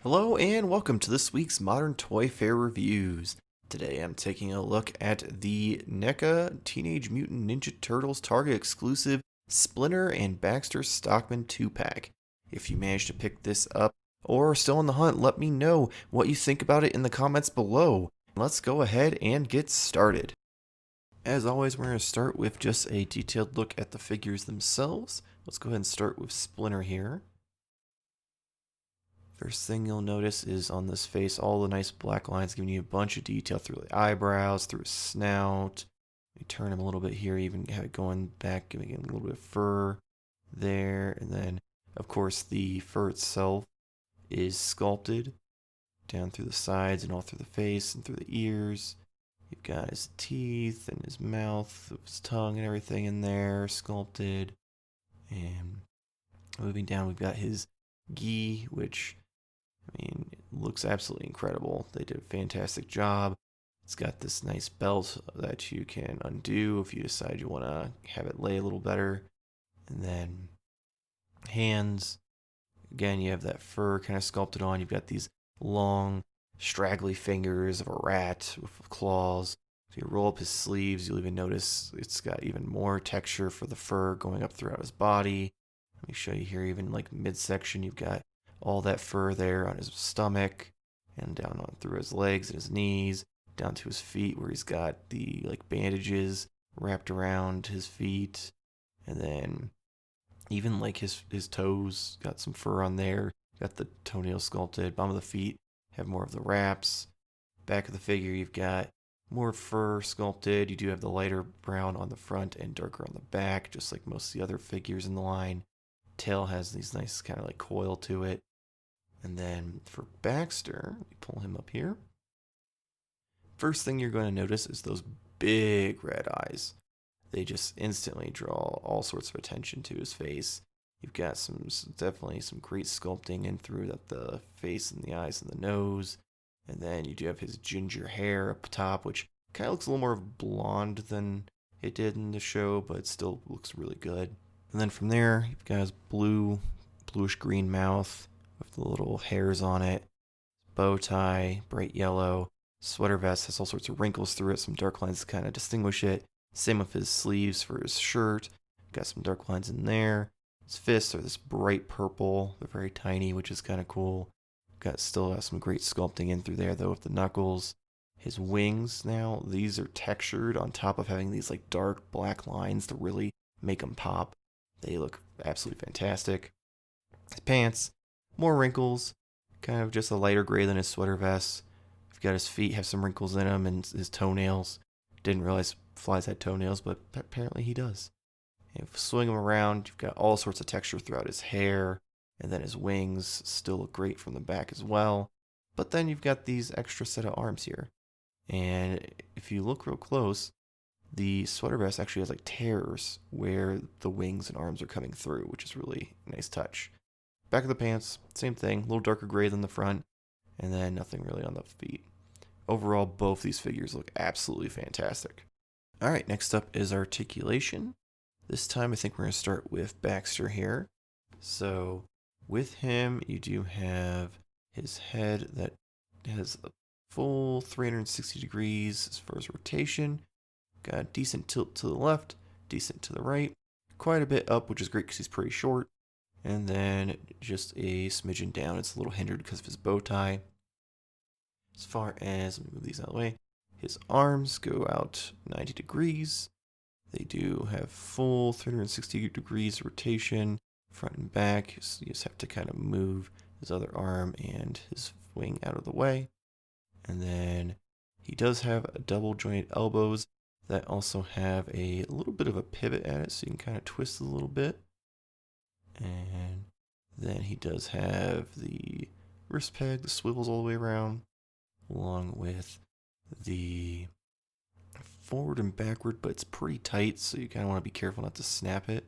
Hello and welcome to this week's Modern Toyfare Reviews. Today I'm taking a look at the NECA Teenage Mutant Ninja Turtles Target exclusive Splinter and Baxter Stockman 2-pack. If you managed to pick this up or are still on the hunt, let me know what you think about it in the comments below. Let's go ahead and get started. As always, we're going to start with just a detailed look at the figures themselves. Let's go ahead and start with Splinter here. First thing you'll notice is on this face, all the nice black lines giving you a bunch of detail through the eyebrows, through his snout. You turn him a little bit here, even have it going back, giving him a little bit of fur there. And then, of course, the fur itself is sculpted down through the sides and all through the face and through the ears. You've got his teeth and his mouth, his tongue and everything in there, sculpted. And moving down, we've got his gi, which, I mean, it looks absolutely incredible. They did a fantastic job. It's got this nice belt that you can undo if you decide you want to have it lay a little better. And then hands. Again, you have that fur kind of sculpted on. You've got these long, straggly fingers of a rat with claws. If you roll up his sleeves, you'll even notice it's got even more texture for the fur going up throughout his body. Let me show you here, even like midsection, you've got all that fur there on his stomach and down on through his legs and his knees, down to his feet where he's got the like bandages wrapped around his feet. And then even like his toes got some fur on there. Got the toenails sculpted. Bottom of the feet have more of the wraps. Back of the figure, you've got more fur sculpted. You do have the lighter brown on the front and darker on the back, just like most of the other figures in the line. Tail has these nice kind of like coil to it. And then for Baxter, let me pull him up here. First thing you're going to notice is those big red eyes. They just instantly draw all sorts of attention to his face. You've got definitely some great sculpting in through the face and the eyes and the nose. And then you do have his ginger hair up top, which kind of looks a little more blonde than it did in the show, but it still looks really good. And then from there, you've got his bluish green mouth with the little hairs on it. Bow tie, bright yellow. Sweater vest has all sorts of wrinkles through it, some dark lines to kind of distinguish it. Same with his sleeves for his shirt. Got some dark lines in there. His fists are this bright purple. They're very tiny, which is kind of cool. Still got some great sculpting in through there, though, with the knuckles. His wings now, these are textured on top of having these like dark black lines to really make them pop. They look absolutely fantastic. His pants, more wrinkles, kind of just a lighter gray than his sweater vest. You've got his feet have some wrinkles in them, and his toenails. Didn't realize flies had toenails, but apparently he does. And if you swing him around, you've got all sorts of texture throughout his hair, and then his wings still look great from the back as well. But then you've got these extra set of arms here. And if you look real close, the sweater vest actually has like tears where the wings and arms are coming through, which is really a nice touch. Back of the pants, same thing, a little darker gray than the front, and then nothing really on the feet. Overall, both these figures look absolutely fantastic. Alright, next up is Articulation. This time I think we're going to start with Baxter here. So with him, you do have his head that has a full 360 degrees as far as rotation. Got a decent tilt to the left, decent to the right, quite a bit up, which is great because he's pretty short. And then just a smidgen down. It's a little hindered because of his bow tie. As far as, let me move these out of the way, his arms go out 90 degrees. They do have full 360 degrees rotation, front and back. So you just have to kind of move his other arm and his wing out of the way. And then he does have a double jointed elbows that also have a little bit of a pivot at it, so you can kind of twist it a little bit. And then he does have the wrist peg that swivels all the way around, along with the forward and backward, but it's pretty tight, so you kind of want to be careful not to snap it.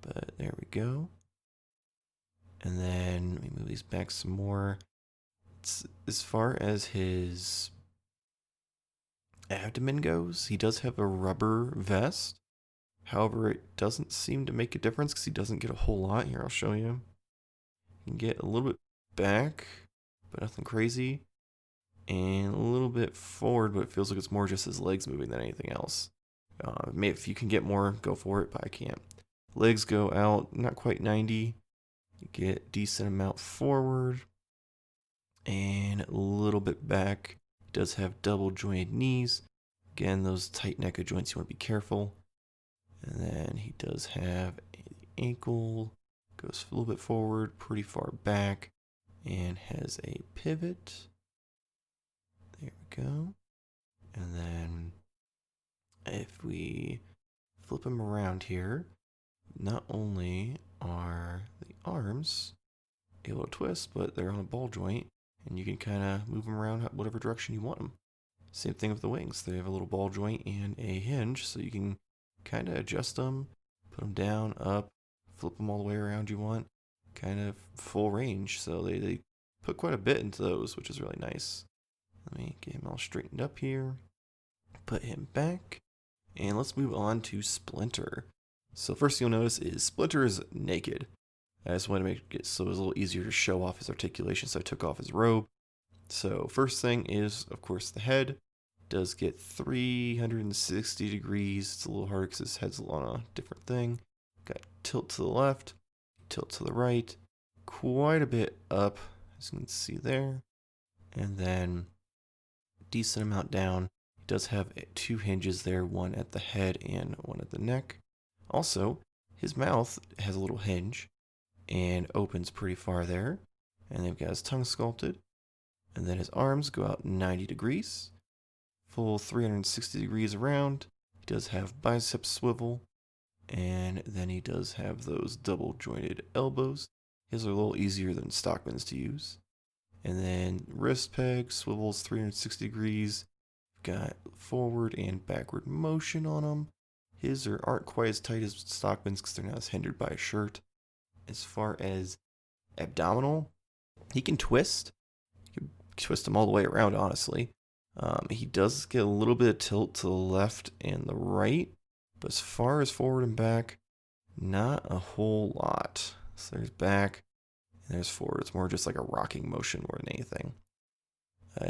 But there we go. And then let me move these back some more. As far as his abdomen goes, he does have a rubber vest, However, it doesn't seem to make a difference because he doesn't get a whole lot. Here, I'll show you. You can get a little bit back, but nothing crazy. And a little bit forward, but it feels like it's more just his legs moving than anything else. If you can get more, go for it, but I can't. Legs go out, not quite 90. You get decent amount forward and a little bit back. He does have double jointed knees. Again, those tight Neca joints, you want to be careful. And then he does have an ankle, goes a little bit forward, pretty far back, and has a pivot. There we go. And then if we flip him around here, not only are the arms able to twist, but they're on a ball joint, and you can kind of move them around whatever direction you want them. Same thing with the wings. They have a little ball joint and a hinge, so you can kind of adjust them, put them down, up, flip them all the way around you want, kind of full range. So they put quite a bit into those, which is really nice. Let me get him all straightened up here, put him back, and let's move on to Splinter. So first thing you'll notice is Splinter is naked. I just wanted to make it so it was a little easier to show off his articulation, so I took off his robe. So first thing is, of course, the head. Does get 360 degrees. It's a little hard because his head's on a different thing. Got tilt to the left, tilt to the right, quite a bit up, as you can see there. And then decent amount down. He does have two hinges there, one at the head and one at the neck. Also, his mouth has a little hinge and opens pretty far there. And they've got his tongue sculpted. And then his arms go out 90 degrees. Full 360 degrees around. He does have bicep swivel. And then he does have those double jointed elbows. His are a little easier than Stockman's to use. And then wrist peg swivels 360 degrees. Got forward and backward motion on them. His aren't quite as tight as Stockman's because they're not as hindered by a shirt. As far as abdominal, he can twist. You can twist him all the way around, honestly. He does get a little bit of tilt to the left and the right, but as far as forward and back, not a whole lot. So there's back, and there's forward. It's more just like a rocking motion more than anything.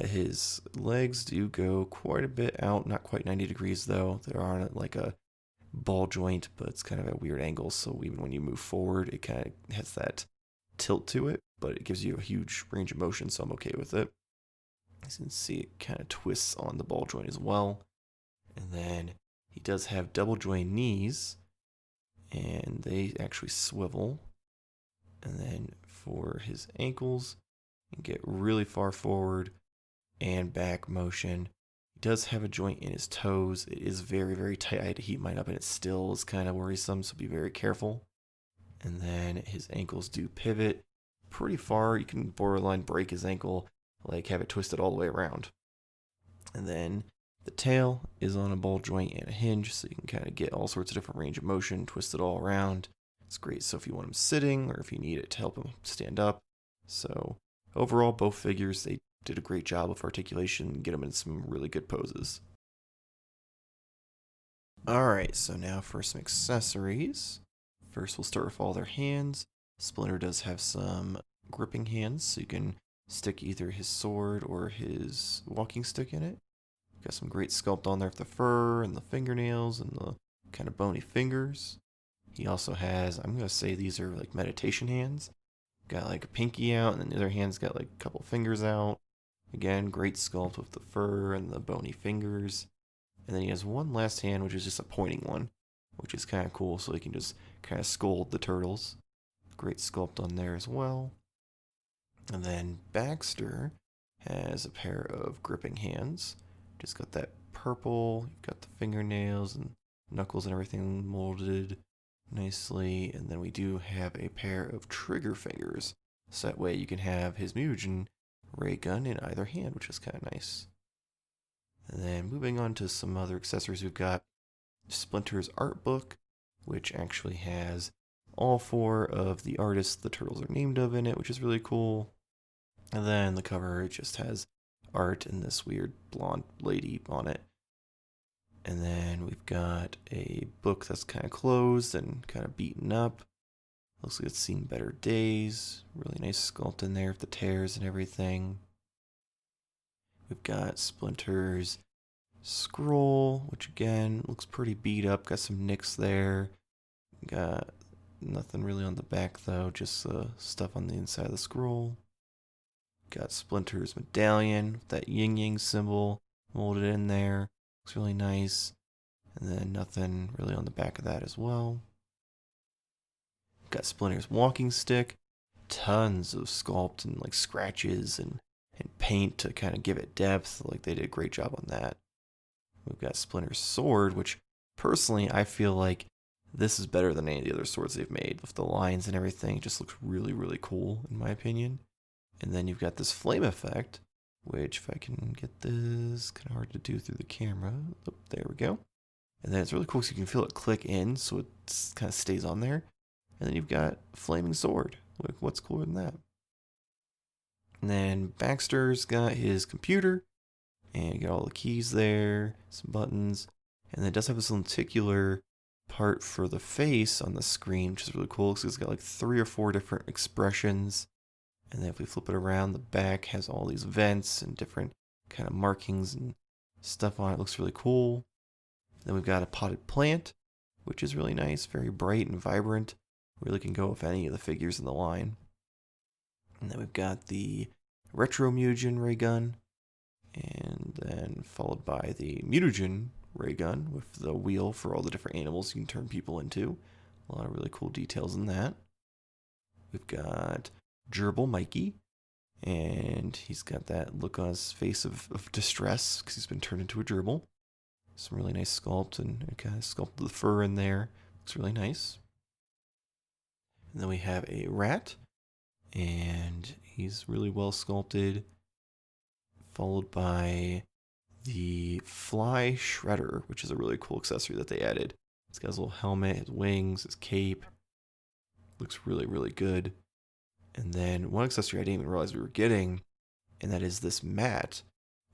His legs do go quite a bit out, not quite 90 degrees though. They're on like a ball joint, but it's kind of a weird angle, so even when you move forward, it kind of has that tilt to it, but it gives you a huge range of motion, so I'm okay with it. As you can see, it kind of twists on the ball joint as well. And then he does have double joint knees, and they actually swivel. And then for his ankles, you can get really far forward and back motion. He does have a joint in his toes. It is very, very tight. I had to heat mine up, and it still is kind of worrisome, so be very careful. And then his ankles do pivot pretty far. You can borderline break his ankle, like have it twisted all the way around. And then the tail is on a ball joint and a hinge, so you can kind of get all sorts of different range of motion, twist it all around. It's great, so if you want him sitting or if you need it to help him stand up. So overall, both figures, they did a great job of articulation and get them in some really good poses. Alright, so now for some accessories. First, we'll start with all their hands. Splinter does have some gripping hands, so you can stick either his sword or his walking stick in it. Got some great sculpt on there with the fur and the fingernails and the kind of bony fingers. He also has, I'm going to say these are like meditation hands. Got like a pinky out, and then the other hand's got like a couple fingers out. Again, great sculpt with the fur and the bony fingers. And then he has one last hand, which is just a pointing one, which is kind of cool, so he can just kind of scold the turtles. Great sculpt on there as well. And then Baxter has a pair of gripping hands. Just got that purple, you've got the fingernails and knuckles and everything molded nicely. And then we do have a pair of trigger fingers, so that way you can have his mutagen ray gun in either hand, which is kind of nice. And then moving on to some other accessories, we've got Splinter's art book, which actually has all four of the artists the turtles are named of in it, which is really cool. And then the cover, it just has art and this weird blonde lady on it. And then we've got a book that's kind of closed and kind of beaten up. Looks like it's seen better days. Really nice sculpt in there with the tears and everything. We've got Splinter's scroll, which again looks pretty beat up. Got some nicks there. Got nothing really on the back though, just stuff on the inside of the scroll. Got Splinter's medallion with that yin yang symbol molded in there. Looks really nice. And then nothing really on the back of that as well. Got Splinter's walking stick. Tons of sculpt and like scratches and paint to kind of give it depth. Like they did a great job on that. We've got Splinter's sword, which personally I feel like this is better than any of the other swords they've made. With the lines and everything, it just looks really, really cool in my opinion. And then you've got this flame effect, which if I can get this, kind of hard to do through the camera. Oh, there we go. And then it's really cool because you can feel it click in, so it kind of stays on there. And then you've got flaming sword. What's cooler than that? And then Baxter's got his computer, and you got all the keys there, some buttons, and then it does have this lenticular part for the face on the screen, which is really cool because it's got like 3 or 4 different expressions. And then if we flip it around, the back has all these vents and different kind of markings and stuff on it. It looks really cool. Then we've got a potted plant, which is really nice, very bright and vibrant. Really can go with any of the figures in the line. And then we've got the retro mutagen ray gun, and then followed by the mutagen ray gun with the wheel for all the different animals you can turn people into. A lot of really cool details in that. We've got Gerbil Mikey, and he's got that look on his face of distress because he's been turned into a gerbil. Some really nice sculpt, and it kind of sculpted the fur in there. Looks really nice. And then we have a rat, and he's really well sculpted, followed by the fly shredder, which is a really cool accessory that they added. He's got his little helmet, his wings, his cape. Looks really, really good. And then one accessory I didn't even realize we were getting, and that is this mat,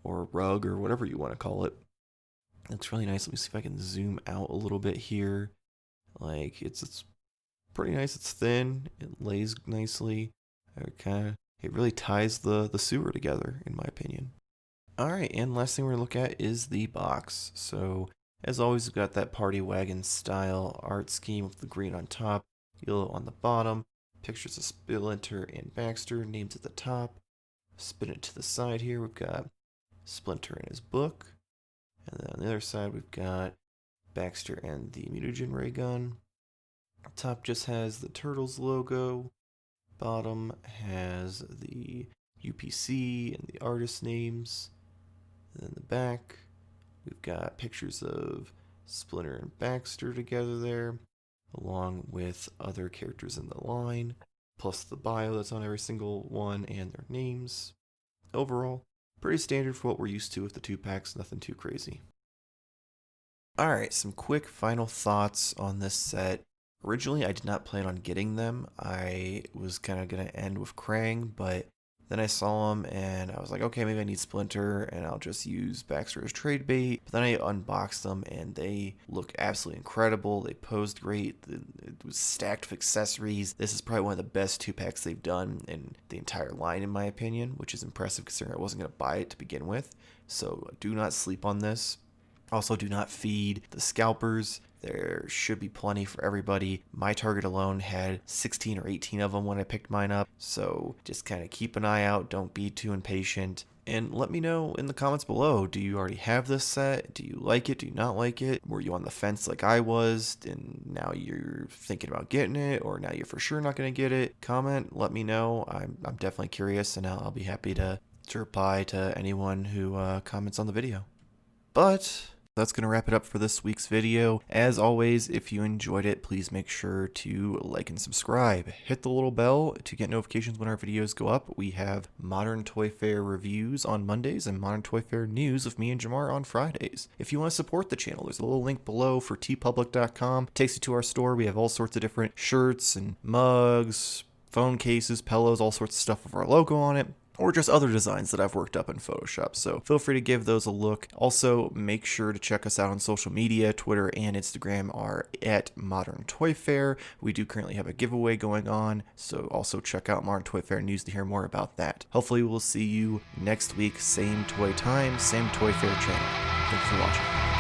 or rug, or whatever you want to call it. Looks really nice. Let me see if I can zoom out a little bit here. Like, it's pretty nice. It's thin. It lays nicely. It really ties the sewer together, in my opinion. Alright, and last thing we're going to look at is the box. So, as always, we've got that party wagon style art scheme with the green on top, yellow on the bottom, pictures of Splinter and Baxter, names at the top. Spin it to the side here, we've got Splinter and his book. And then on the other side, we've got Baxter and the mutagen ray gun. Top just has the Turtles logo. Bottom has the UPC and the artist names. And then the back, we've got pictures of Splinter and Baxter together there, along with other characters in the line, plus the bio that's on every single one and their names. Overall, pretty standard for what we're used to with the 2-packs, nothing too crazy. Alright, some quick final thoughts on this set. Originally, I did not plan on getting them. I was kind of going to end with Krang, but then I saw them and I was like, okay, maybe I need Splinter and I'll just use Baxter as trade bait. But then I unboxed them and they look absolutely incredible. They posed great. It was stacked with accessories. This is probably one of the best 2-packs they've done in the entire line, in my opinion, which is impressive considering I wasn't going to buy it to begin with. So do not sleep on this. Also, do not feed the scalpers. There should be plenty for everybody. My Target alone had 16 or 18 of them when I picked mine up. So just kind of keep an eye out. Don't be too impatient. And let me know in the comments below. Do you already have this set? Do you like it? Do you not like it? Were you on the fence like I was and now you're thinking about getting it? Or now you're for sure not going to get it? Comment. Let me know. I'm definitely curious and I'll be happy to reply to anyone who comments on the video. But that's going to wrap it up for this week's video. As always, if you enjoyed it, please make sure to like and subscribe. Hit the little bell to get notifications when our videos go up. We have Modern Toyfare reviews on Mondays and Modern Toyfare news with me and Jamar on Fridays. If you want to support the channel, there's a little link below for tpublic.com. It takes you to our store. We have all sorts of different shirts and mugs, phone cases, pillows, all sorts of stuff with our logo on it. or just other designs that I've worked up in Photoshop. So feel free to give those a look. Also, make sure to check us out on social media. Twitter and Instagram are at Modern Toyfare. We do currently have a giveaway going on, so also check out Modern Toyfare News to hear more about that. Hopefully we'll see you next week, same toy time, same Toyfare channel. Thanks for watching.